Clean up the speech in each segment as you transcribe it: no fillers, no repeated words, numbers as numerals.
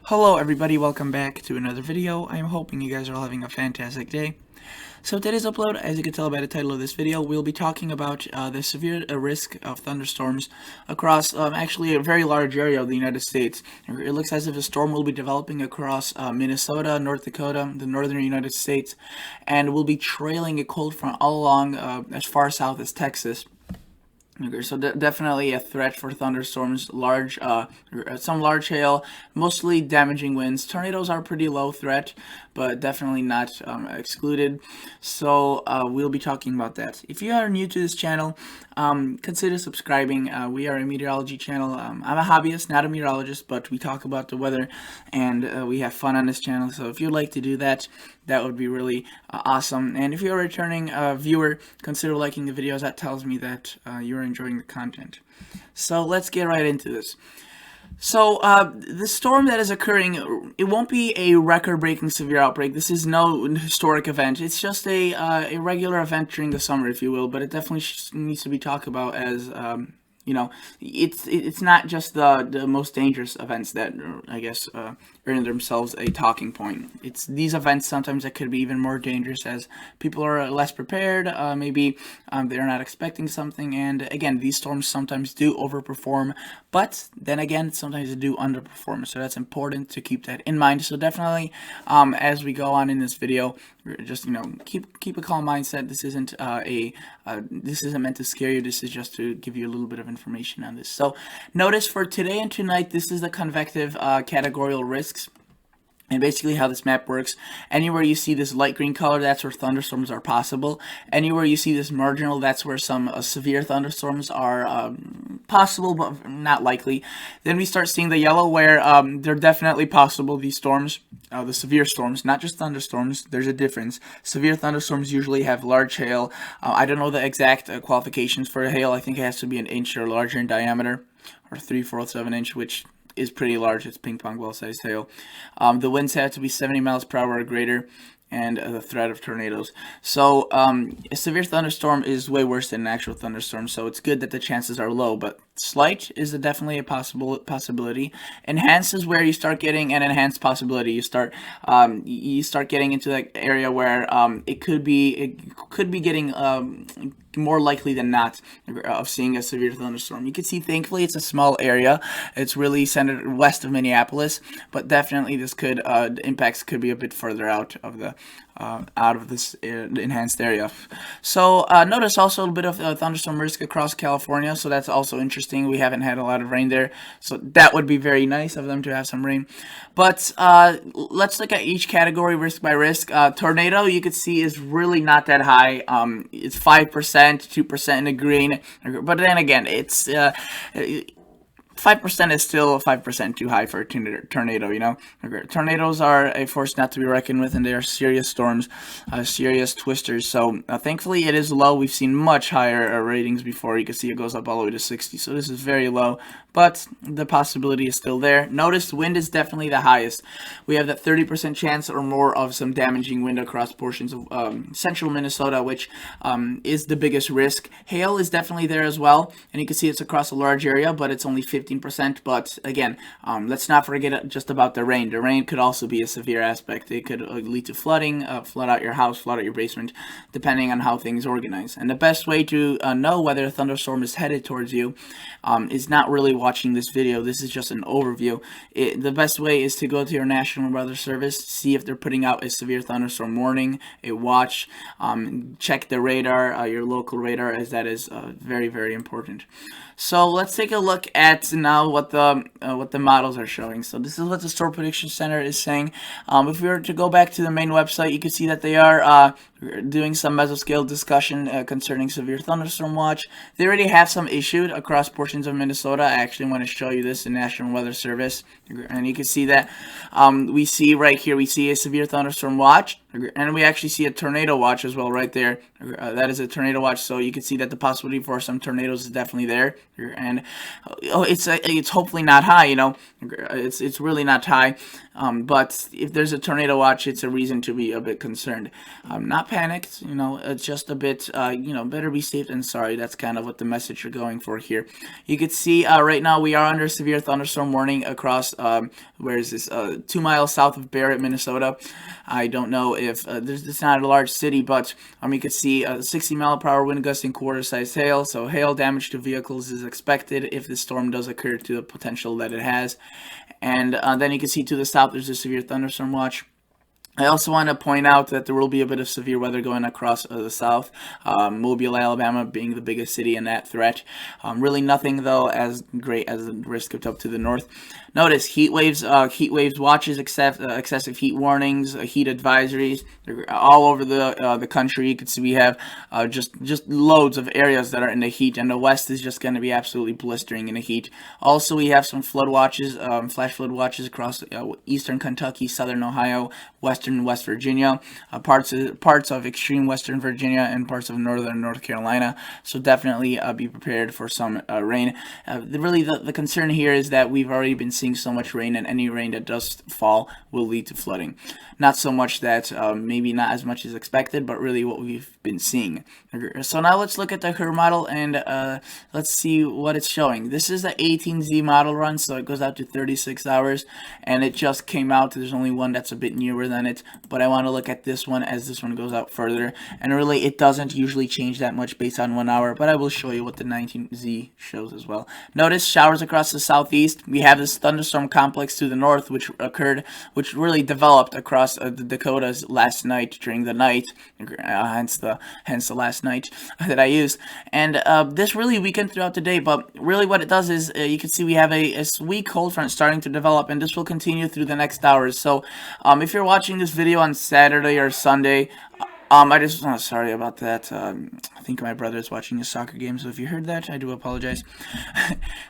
Hello everybody, welcome back to another video. I'm hoping you guys are all having a fantastic day. So today's upload, as you can tell by the title of this video, we'll be talking about the severe risk of thunderstorms across actually a very large area of the United States. It looks as if a storm will be developing across Minnesota, North Dakota, the northern United States, and will be trailing a cold front all along as far south as Texas. Okay, so definitely a threat for thunderstorms, some large hail, mostly damaging winds. Tornadoes are pretty low threat, but definitely not excluded. So we'll be talking about that. If you are new to this channel, consider subscribing. We are a meteorology channel. I'm a hobbyist, not a meteorologist, but we talk about the weather and we have fun on this channel. So if you'd like to do that, that would be really awesome. And if you're a returning viewer, consider liking the videos. That tells me that you're enjoying the content. So let's get right into this. So the storm that is occurring, it won't be a record-breaking severe outbreak. This is no historic event. It's just a regular event during the summer, if you will. But it definitely needs to be talked about as it's not just the most dangerous events that I guess earn themselves a talking point. It's these events sometimes that could be even more dangerous as people are less prepared. Maybe they're not expecting something, and again, these storms sometimes do overperform, but then again, sometimes they do underperform. So that's important to keep that in mind. So definitely, as we go on in this video, just keep a calm mindset. This isn't this isn't meant to scare you. This is just to give you a little bit of information on this. So notice for today and tonight, this is the convective categorical risks. And basically how this map works, anywhere you see this light green color, that's where thunderstorms are possible. Anywhere you see this marginal, that's where some severe thunderstorms are possible, but not likely. Then we start seeing the yellow where they're definitely possible, these storms. The severe storms, not just thunderstorms, there's a difference. Severe thunderstorms usually have large hail. I don't know the exact qualifications for hail. I think it has to be an inch or larger in diameter, or 3/4 of an inch, which is pretty large. It's ping pong ball sized hail. The winds have to be 70 miles per hour or greater, and the threat of tornadoes. So a severe thunderstorm is way worse than an actual thunderstorm, so it's good that the chances are low, but slight is definitely a possibility. Enhanced is where you start getting an enhanced possibility. You start getting into that area where it could be getting more likely than not of seeing a severe thunderstorm. You can see, thankfully, it's a small area. It's really centered west of Minneapolis, but definitely this could the impacts could be a bit further out of this enhanced area. So notice also a little bit of thunderstorm risk across California. So that's also interesting. We haven't had a lot of rain there, so that would be very nice of them to have some rain. But let's look at each category risk by risk. Tornado, you could see, is really not that high. It's 5%. 2% in the green, but then again, it's 5% is still 5% too high for a tornado, Tornadoes are a force not to be reckoned with, and they are serious storms, serious twisters. So thankfully it is low. We've seen much higher ratings before. You can see it goes up all the way to 60, so this is very low, but the possibility is still there. Notice wind is definitely the highest. We have that 30% chance or more of some damaging wind across portions of central Minnesota, which is the biggest risk. Hail is definitely there as well, and you can see it's across a large area, but it's only 15%. But again, let's not forget just about the rain. The rain could also be a severe aspect. It could lead to flooding, flood out your house, flood out your basement, depending on how things organize. And the best way to know whether a thunderstorm is headed towards you is not really watching this video. This is just an overview. The best way is to go to your National Weather Service, see if they're putting out a severe thunderstorm warning, a watch, check the radar, your local radar, as that is very, very important. So let's take a look at now what the models are showing. So this is what the Storm Prediction Center is saying. If we were to go back to the main website, you can see that they are doing some mesoscale discussion concerning severe thunderstorm watch. They already have some issued across portions of Minnesota. I actually want to show you this in National Weather Service, and you can see that we see right here, we see a severe thunderstorm watch. And we actually see a tornado watch as well right there. That is a tornado watch, so you can see that the possibility for some tornadoes is definitely there. And it's hopefully not high. It's really not high. But if there's a tornado watch, it's a reason to be a bit concerned. I'm not panicked. It's just a bit. Better be safe than sorry. That's kind of what the message you're going for here. You can see right now we are under severe thunderstorm warning across. Where is this? 2 miles south of Barrett, Minnesota. I don't know if it's not a large city, but you can see 60-mile-per-hour wind gusts and quarter-sized hail. So hail damage to vehicles is expected if the storm does occur to the potential that it has. And then you can see to the south there's a severe thunderstorm watch. I also want to point out that there will be a bit of severe weather going across the south, Mobile, Alabama being the biggest city in that threat. Really nothing, though, as great as the risk up to the north. Notice heat waves watches, excessive heat warnings, heat advisories. They're all over the country. You can see we have just loads of areas that are in the heat, and the west is just going to be absolutely blistering in the heat. Also, we have some flood watches, flash flood watches across eastern Kentucky, southern Ohio, western West Virginia, parts of extreme western Virginia, and parts of northern North Carolina. So definitely be prepared for some rain. The concern here is that we've already been seeing so much rain, and any rain that does fall will lead to flooding. Not so much that maybe not as much as expected, but really what we've been seeing. So now let's look at the HER model and let's see what it's showing. This is the 18Z model run, so it goes out to 36 hours, and it just came out. There's only one that's a bit newer than it, but I want to look at this one as this one goes out further, and really it doesn't usually change that much based on 1 hour, but I will show you what the 19Z shows as well. Notice showers across the southeast. We have this thunderstorm complex to the north, which really developed across the Dakotas last night during the night, hence the last night that I used. And this really weakened throughout the day, but really what it does is you can see we have a weak cold front starting to develop, and this will continue through the next hours. So if you're watching this video on Saturday or Sunday, sorry about that. I think my brother is watching a soccer game, so if you heard that, I do apologize.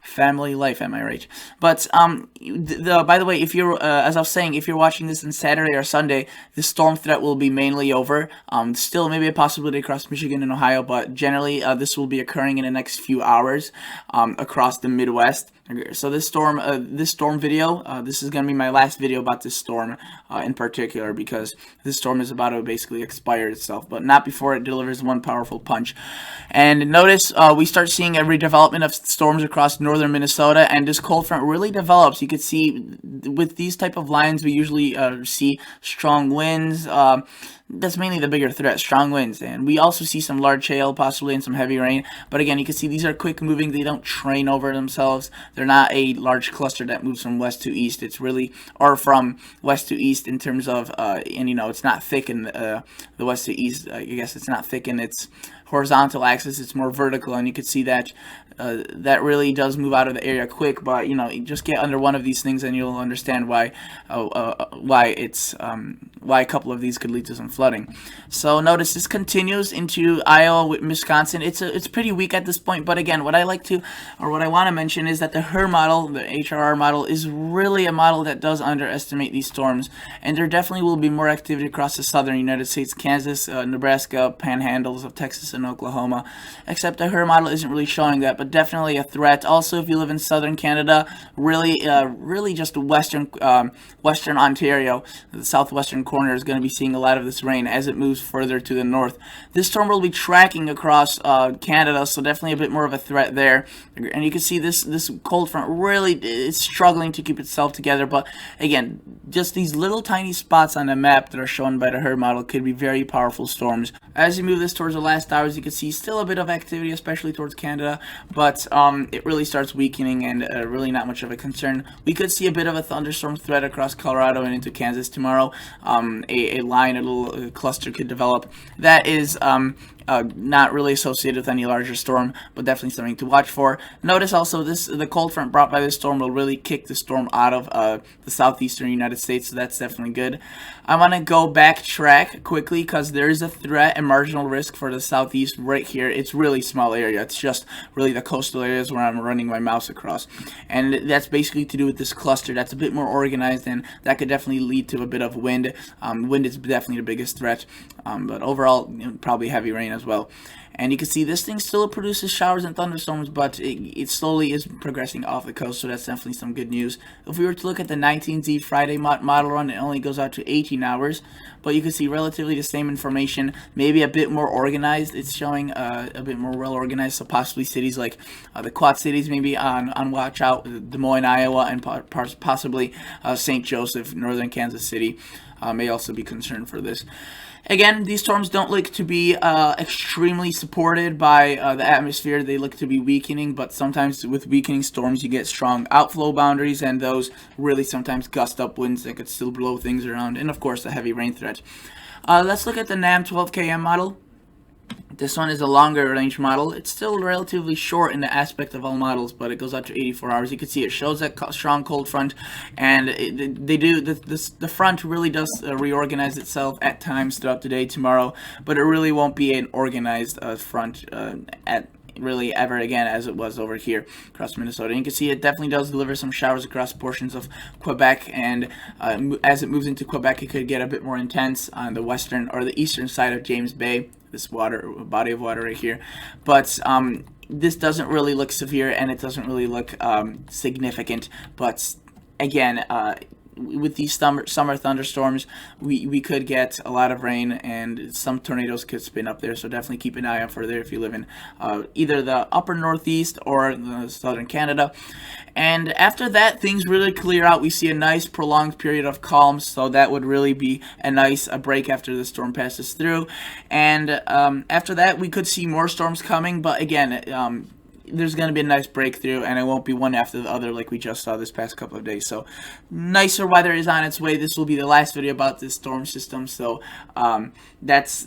Family life, am I right? But by the way, if you're, as I was saying, if you're watching this on Saturday or Sunday, the storm threat will be mainly over. Still, maybe a possibility across Michigan and Ohio, but generally, this will be occurring in the next few hours across the Midwest. So this storm video, this is going to be my last video about this storm in particular, because this storm is about to basically expire itself, but not before it delivers one powerful punch. And notice we start seeing a redevelopment of storms across northern Minnesota, and this cold front really develops. You can see with these type of lines, we usually see strong winds. That's mainly the bigger threat, strong winds, and we also see some large hail possibly and some heavy rain. But again, you can see these are quick moving. They don't train over themselves. They're not a large cluster that moves from west to east. It's really, or from west to east in terms of, and it's not thick in the west to east. I guess it's not thick in its horizontal axis. It's more vertical, and you can see that that really does move out of the area quick. But you just get under one of these things, and you'll understand why a couple of these could lead to some flooding. So notice this continues into Iowa, Wisconsin. It's pretty weak at this point, but again, what I want to mention is that the HER model, the HRR model, is really a model that does underestimate these storms, and there definitely will be more activity across the southern United States, Kansas, Nebraska, panhandles of Texas and Oklahoma, except the HER model isn't really showing that, but definitely a threat. Also, if you live in southern Canada, really just western Ontario, the southwestern corner is going to be seeing a lot of this rain as it moves further to the north. This storm will be tracking across Canada, so definitely a bit more of a threat there. And you can see this cold front really is struggling to keep itself together, but again, just these little tiny spots on the map that are shown by the HER model could be very powerful storms. As you move this towards the last hours, you can see still a bit of activity, especially towards Canada, but it really starts weakening and really not much of a concern. We could see a bit of a thunderstorm threat across Colorado and into Kansas tomorrow. A little cluster could develop. That is not really associated with any larger storm, but definitely something to watch for. Notice also the cold front brought by this storm will really kick the storm out of the southeastern United States, so that's definitely good. I want to go backtrack quickly because there is a threat and marginal risk for the southeast right here. It's really small area. It's just really the coastal areas where I'm running my mouse across, and that's basically to do with this cluster that's a bit more organized, and that could definitely lead to a bit of wind. Wind is definitely the biggest threat, but overall, probably heavy rain as well. And you can see this thing still produces showers and thunderstorms, but it slowly is progressing off the coast, so that's definitely some good news. If we were to look at the 19Z Friday model run, it only goes out to 18 hours, but you can see relatively the same information, maybe a bit more organized. It's showing a bit more well organized, so possibly cities like the Quad Cities maybe on watch out, Des Moines, Iowa, and possibly St. Joseph, northern Kansas City may also be concerned for this. Again, these storms don't look to be extremely supported by the atmosphere. They look to be weakening, but sometimes with weakening storms, you get strong outflow boundaries, and those really sometimes gust up winds that could still blow things around, and of course, the heavy rain threat. Let's look at the NAM 12KM model. This one is a longer range model. It's still relatively short in the aspect of all models, but it goes up to 84 hours. You can see it shows that strong cold front, and the front really does reorganize itself at times throughout the day tomorrow, but it really won't be an organized front at really ever again as it was over here across Minnesota. And you can see it definitely does deliver some showers across portions of Quebec, and as it moves into Quebec, it could get a bit more intense on the western or the eastern side of James Bay, this body of water right here. But this doesn't really look severe, and it doesn't really look significant. But again, with these summer thunderstorms, we could get a lot of rain, and some tornadoes could spin up there, so definitely keep an eye out for there if you live in either the upper northeast or southern Canada. And after that, things really clear out. We see a nice prolonged period of calm, so that would really be a nice break after the storm passes through. And after that, we could see more storms coming, but again, there's going to be a nice breakthrough, and it won't be one after the other like we just saw this past couple of days. So nicer weather is on its way. This will be the last video about this storm system, so that's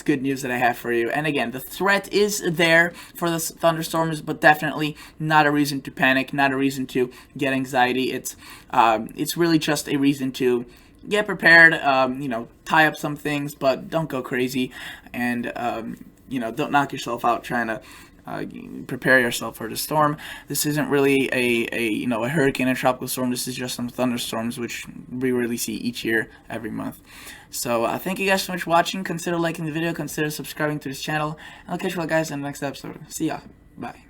good news that I have for you. And again, the threat is there for the thunderstorms, but definitely not a reason to panic, not a reason to get anxiety. It's really just a reason to get prepared, tie up some things, but don't go crazy, and don't knock yourself out trying to prepare yourself for the storm. This isn't really a hurricane and tropical storm. This is just some thunderstorms, which we really see each year, every month. So thank you guys so much for watching. Consider liking the video, consider subscribing to this channel, and I'll catch you all guys in the next episode. See ya. Bye.